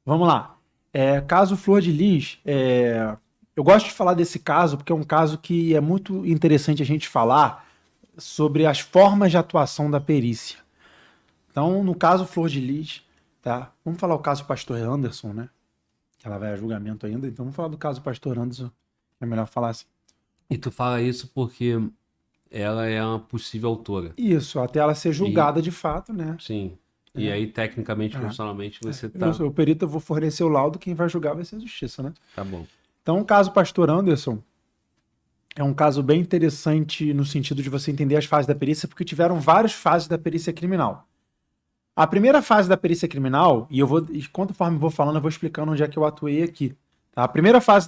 Vamos lá. Caso Flor de Lis, eu gosto de falar desse caso porque é um caso que é muito interessante a gente falar sobre as formas de atuação da perícia. Então, no caso Flor de Lis, tá? Vamos falar o caso Pastor Anderson, né? Que ela vai a julgamento ainda, então vamos falar do caso Pastor Anderson. É melhor falar assim. E tu fala isso porque ela é uma possível autora. Isso, até ela ser E julgada de fato, né? sim. E aí, tecnicamente, Ah, profissionalmente, você eu tá. sou o perito, eu vou fornecer o laudo, quem vai julgar vai ser a justiça, né? Tá bom. Então, o caso Pastor Anderson é um caso bem interessante no sentido de você entender as fases da perícia, porque tiveram várias fases da perícia criminal. A primeira fase da perícia criminal, e conforme eu vou falando, eu vou explicando onde é que eu atuei aqui. Tá? A primeira fase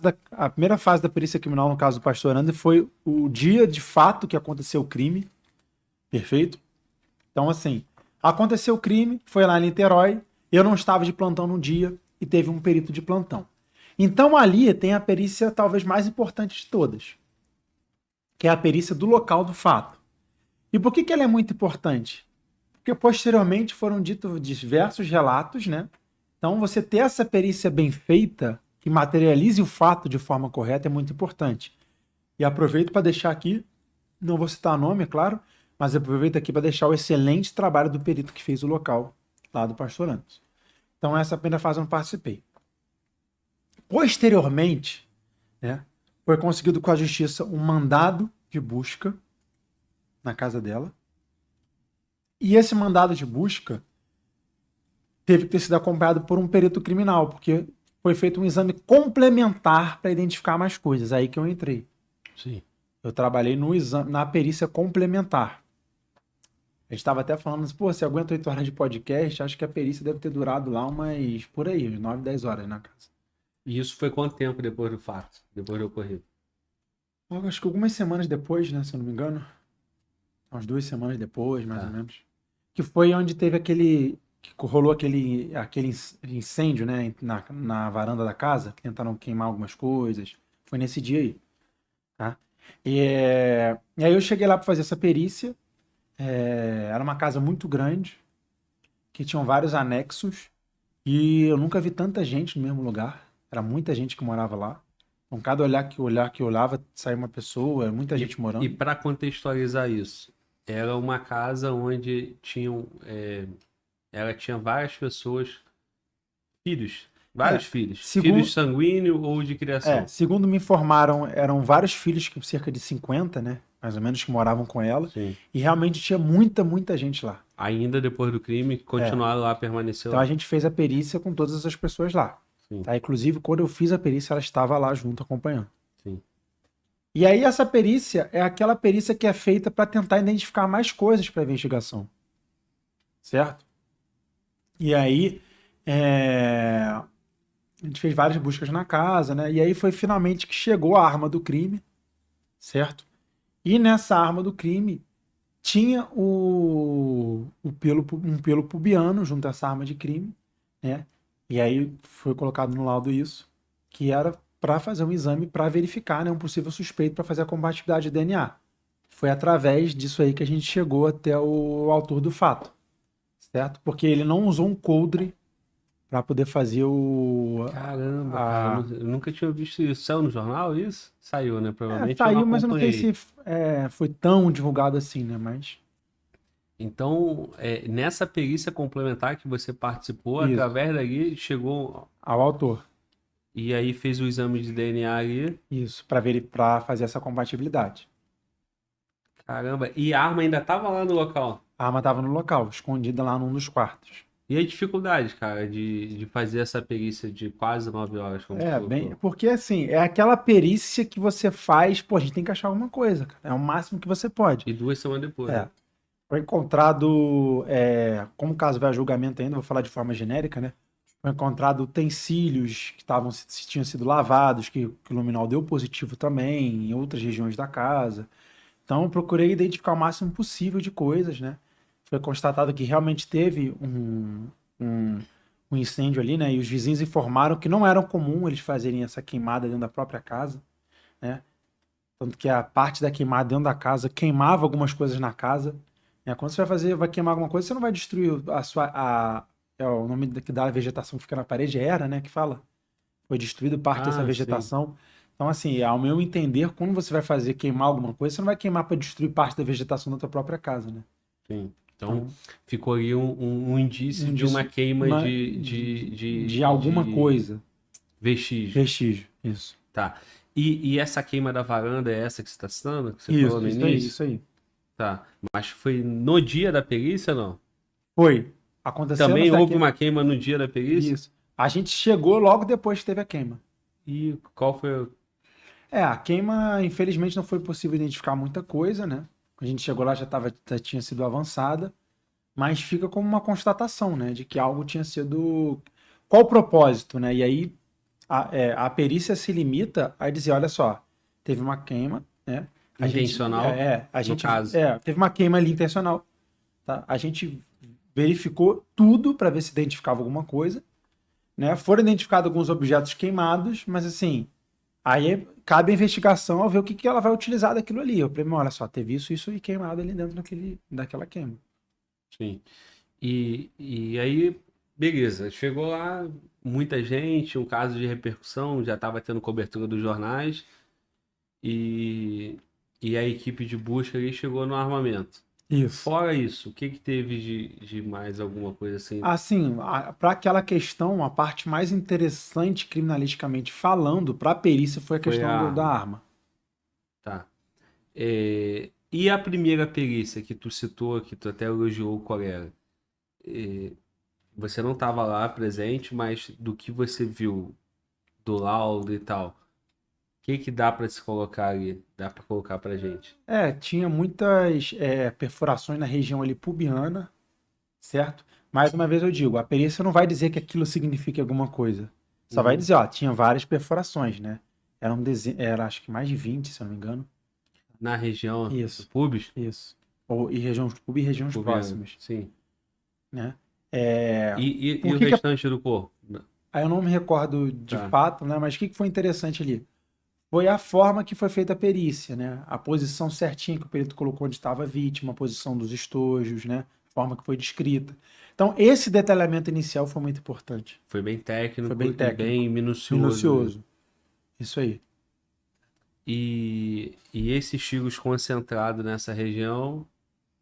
da perícia criminal, no caso do pastor Anderson, foi o dia de fato que aconteceu o crime. Perfeito? Então, assim, aconteceu o crime, foi lá em Niterói, eu não estava de plantão no dia e teve um perito de plantão. Então, ali tem a perícia talvez mais importante de todas, que é a perícia do local do fato. E por que ela é muito importante? Porque posteriormente foram ditos diversos relatos, né? Então, você ter essa perícia bem feita, que materialize o fato de forma correta, é muito importante. E aproveito para deixar aqui, não vou citar nome, é claro, mas aproveito aqui para deixar o excelente trabalho do perito que fez o local, lá do Pastor Anderson. Então, essa primeira fase eu não participei. Posteriormente, né, foi conseguido com a justiça um mandado de busca na casa dela. E esse mandado de busca teve que ter sido acompanhado por um perito criminal, porque foi feito um exame complementar para identificar mais coisas. Aí que eu entrei. Sim. Eu trabalhei no exame, na perícia complementar. A gente estava até falando assim, pô, você aguenta 8 horas de podcast? Acho que a perícia deve ter durado lá umas, por aí, uns 9, 10 horas na casa. E isso foi quanto tempo depois do fato? Depois do ocorrido? Eu acho que algumas semanas depois, né, se eu não me engano. Umas 2 semanas depois, mais ou Tá. menos. Que foi onde teve aquele. Que rolou aquele incêndio, né? Na varanda da casa, que tentaram queimar algumas coisas. Foi nesse dia aí, tá? E aí eu cheguei lá para fazer essa perícia. Era uma casa muito grande, que tinham vários anexos. E eu nunca vi tanta gente no mesmo lugar. Era muita gente que morava lá. Com cada olhar que eu olhava, saía uma pessoa, era muita E, gente e morando. para contextualizar isso, era uma casa onde ela tinha várias pessoas, filhos, vários É, filhos, filhos segundo, sanguíneos ou de criação. segundo me informaram, eram vários filhos, cerca de 50, né? Mais ou menos, que moravam com ela. Sim. E realmente tinha muita, muita gente lá. Ainda depois do crime, É. continuaram lá, permaneceu Então a lá. gente fez a perícia com todas essas pessoas lá. Sim, Tá? Inclusive, quando eu fiz a perícia, ela estava lá junto acompanhando. sim. E aí, essa perícia é aquela perícia que é feita para tentar identificar mais coisas para a investigação. Certo? E aí, a gente fez várias buscas na casa, né? E aí foi finalmente que chegou a arma do crime, certo? E nessa arma do crime tinha um pelo pubiano junto a essa arma de crime, né? E aí foi colocado no laudo isso, que era para fazer um exame para verificar, né, um possível suspeito para fazer a compatibilidade de DNA. Foi através disso aí que a gente chegou até o autor do fato, certo? Porque ele não usou um coldre para poder fazer Caramba, cara, eu nunca tinha visto isso. Saiu no jornal isso? Saiu, né? Provavelmente eu não saiu, mas eu não sei acompanhei. se foi tão divulgado assim, né? Mas Então, nessa perícia complementar que você participou, isso, através dali, chegou ao autor. e aí fez o exame de DNA ali. Isso, para fazer essa compatibilidade. Caramba, e a arma ainda tava lá no local. A arma estava no local, escondida lá num dos quartos. E a dificuldade, cara, de fazer essa perícia de quase 9 horas, como tu Bem, colocou. porque assim, é aquela perícia que você faz, pô, a gente tem que achar alguma coisa, cara. É o máximo que você pode. E 2 semanas depois, É. né? Foi encontrado, como o caso vai a julgamento ainda, vou falar de forma genérica, né? Foi encontrado utensílios que tinham sido lavados, que o luminol deu positivo também, em outras regiões da casa. Então, eu procurei identificar o máximo possível de coisas, né? Foi constatado que realmente teve um, um incêndio ali, né? E os vizinhos informaram que não era comum eles fazerem essa queimada dentro da própria casa, né? Tanto que a parte da queimada dentro da casa queimava algumas coisas na casa, né? Quando você vai queimar alguma coisa, você não vai destruir é o nome que dá a vegetação que fica na parede, era, né, que fala. Foi destruído parte dessa Ah, sim. vegetação. Então, assim, ao meu entender, quando você vai fazer queimar alguma coisa, você não vai queimar para destruir parte da vegetação da tua própria casa, né? Sim. Então, ficou ali um indício de uma queima uma- de alguma de coisa. vestígio. Vestígio, isso. Tá. E essa queima da varanda é essa que você está citando? Que você falou no Isso aí, início? isso aí. Tá. Mas foi no dia da perícia, não? Foi. Aconteceu Também nessa houve uma queima no dia da perícia? Isso. A gente chegou logo depois que teve a queima. E qual foi o... A queima, infelizmente, não foi possível identificar muita coisa, né? A gente chegou lá, já tinha sido avançada, mas fica como uma constatação, né? De que algo tinha sido. Qual o propósito, né? E aí a perícia se limita a dizer, olha só, teve uma queima, né? Intencional, no caso. Teve uma queima ali intencional, tá? A gente verificou tudo para ver se identificava alguma coisa, né? Foram identificados alguns objetos queimados, mas assim, aí cabe a investigação ao ver o que ela vai utilizar daquilo ali. Eu falei, olha só, teve isso e queimado ali dentro daquela queima. Sim. E aí, beleza, chegou lá, muita gente, um caso de repercussão, já estava tendo cobertura dos jornais, e, e a equipe de busca ali chegou no armamento. Isso. Fora isso, o que teve de mais alguma coisa assim? Assim, para aquela questão, a parte mais interessante criminalisticamente falando, para a perícia, foi a questão da arma. Tá. E a primeira perícia que tu citou, que tu até elogiou o colega, você não estava lá presente, mas do que você viu do laudo e tal, o que dá para se colocar ali? Dá para colocar pra gente? Tinha muitas perfurações na região ali pubiana, certo? Mais uma vez eu digo, a perícia não vai dizer que aquilo significa alguma coisa. Só vai dizer, ó, tinha várias perfurações, né? Era acho que mais de 20, se eu não me engano. Na região Isso. do pubis? Isso. E regiões pub e regiões Pubiano, próximas. sim. Né? E o restante do corpo? Aí eu não me recordo de fato, né? Mas o que foi interessante ali? Foi a forma que foi feita a perícia, né? A posição certinha que o perito colocou onde estava a vítima, a posição dos estojos, né? A forma que foi descrita. Então, esse detalhamento inicial foi muito importante. Foi bem técnico, Foi bem técnico. E bem minucioso. Minucioso. Isso aí. E esses tiros concentrados nessa região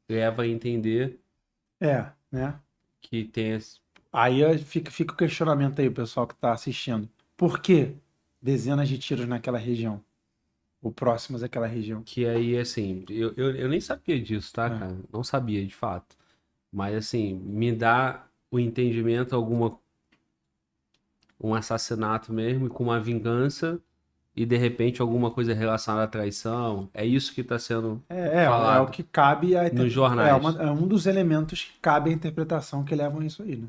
leva a entender né? que tem Aí fica o questionamento aí, o pessoal que está assistindo. Por que dezenas de tiros naquela região? Ou próximas àquela região? que aí, assim, eu nem sabia disso, tá, cara? Não sabia, de fato. Mas, assim, me dá o entendimento, um assassinato mesmo, com uma vingança, e de repente alguma coisa relacionada à traição. É isso que está sendo falado o que cabe nos jornais. É um dos elementos que cabe à interpretação que levam a isso aí, né?